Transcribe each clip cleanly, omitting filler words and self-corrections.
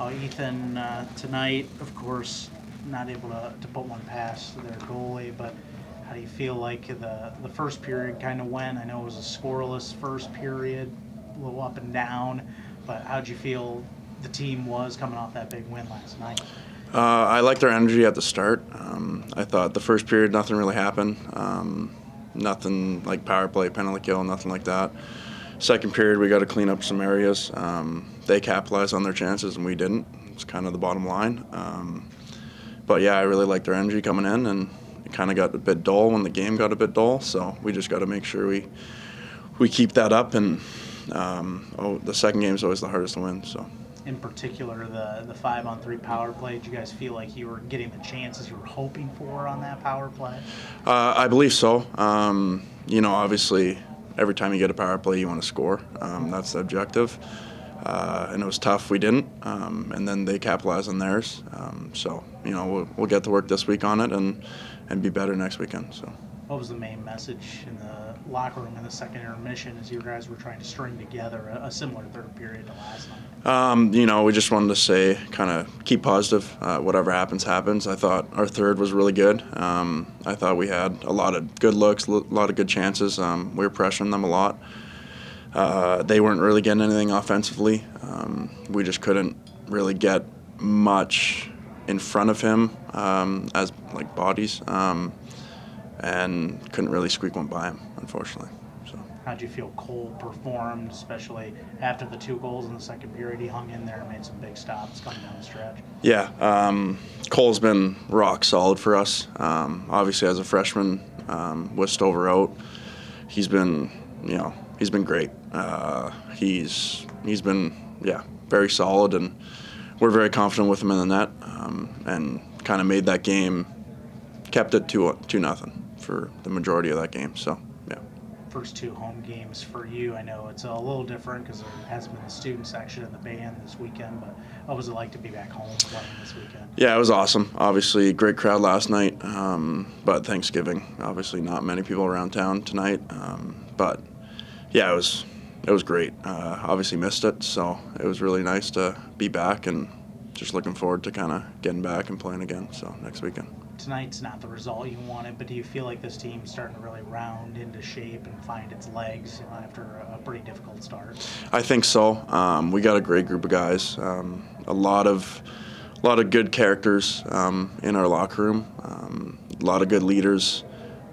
Ethan, tonight, of course, not able to put one past their goalie, but how do you feel like the first period kind of went? I know it was a scoreless first period, a little up and down, but how'd you feel the team was coming off that big win last night? I liked their energy at the start. I thought the first period, nothing really happened. Nothing like power play, penalty kill, nothing like that. Second period, we got to clean up some areas. They capitalized on their chances, and we didn't. It's kind of the bottom line. But yeah, I really liked their energy coming in, and it kind of got a bit dull when the game got a bit dull. So we just got to make sure we keep that up. And the second game is always the hardest to win. So. In particular, the 5-on-3 power play, did you guys feel like you were getting the chances you were hoping for on that power play? I believe so. Obviously, every time you get a power play, you want to score. That's the objective. And it was tough. We didn't. And then they capitalized on theirs. We'll get to work this week on it and be better next weekend. So. What was the main message in the locker room in the second intermission as you guys were trying to string together a similar third period to last night? We just wanted to say, kind of keep positive. Whatever happens, happens. I thought our third was really good. I thought we had a lot of good looks, a lot of good chances. We were pressuring them a lot. They weren't really getting anything offensively. We just couldn't really get much in front of him as like bodies. And couldn't really squeak one by him, unfortunately. So. How'd you feel Cole performed, especially after the 2 goals in the second period? He hung in there and made some big stops coming down the stretch. Yeah, Cole's been rock solid for us. Obviously, as a freshman with Stover out, he's been great. He's been very solid, and we're very confident with him in the net, and kind of made that game, kept it 2-0. For the majority of that game, so yeah. First 2 home games for you. I know it's a little different because there hasn't been the student section in the band this weekend, but what was it like to be back home playing this weekend? Yeah, it was awesome. Obviously, great crowd last night, but Thanksgiving, obviously not many people around town tonight, but yeah, it was great. Obviously missed it, so it was really nice to be back, and just looking forward to kind of getting back and playing again, so next weekend. Tonight's not the result you wanted, but do you feel like this team's starting to really round into shape and find its legs after a pretty difficult start? I think so. We got a great group of guys. A lot of good characters in our locker room. A lot of good leaders.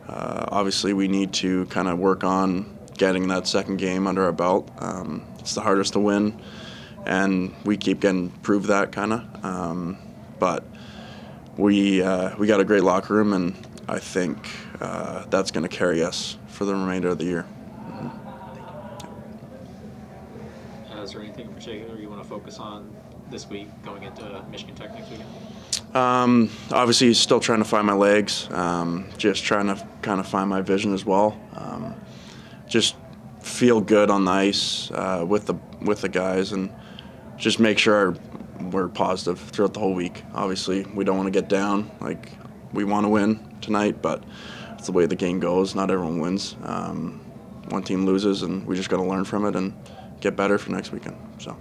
Obviously, we need to kind of work on getting that second game under our belt. It's the hardest to win, and we keep getting proved that kind of. But we got a great locker room, and I think that's going to carry us for the remainder of the year. Mm-hmm. Is there anything in particular you want to focus on this week going into Michigan Tech next weekend? Obviously, still trying to find my legs, just trying to kind of find my vision as well. Just feel good on the ice with the guys, and just make sure we're positive throughout the whole week. Obviously, we don't want to get down. Like, we want to win tonight, but it's the way the game goes. Not everyone wins. One team loses, and we just got to learn from it and get better for next weekend. So.